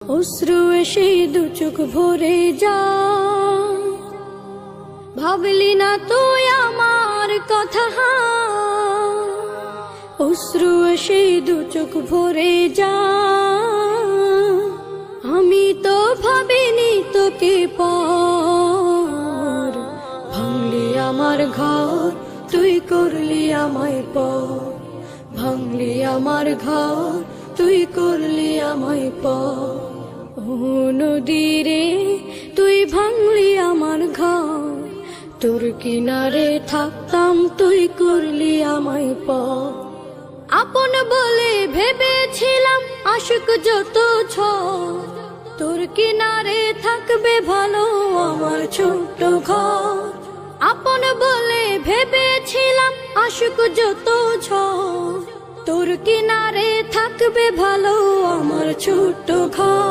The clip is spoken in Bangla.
অশ্রু এসে দু চোখ ভরে যা, ভাবলি না তুই আমার কথা। অশ্রু এসে দু চোখ ভরে যা, আমি তো ভাবিনি তোকে পর। ভাঙলি আমার ঘর, তুই করলি আমায় পর। ভাঙলি আমার ঘর, তুই করলি আমায় পর। ও নদী রে, তুই ভাঙলি আমার ঘর। তোর কিনারে থাকতাম, তুই করলি আমায় পর। আপন বলে ভেবেছিলাম আশুক যত ঝড়, তোর কিনারে থাকবে ভালো আমার ছোট্ট ঘর। আপন বলে ভেবেছিলাম আশুক যত ঝড়, তোর কিনারে থাকবে ভালো আমার ছোট্ট ঘর।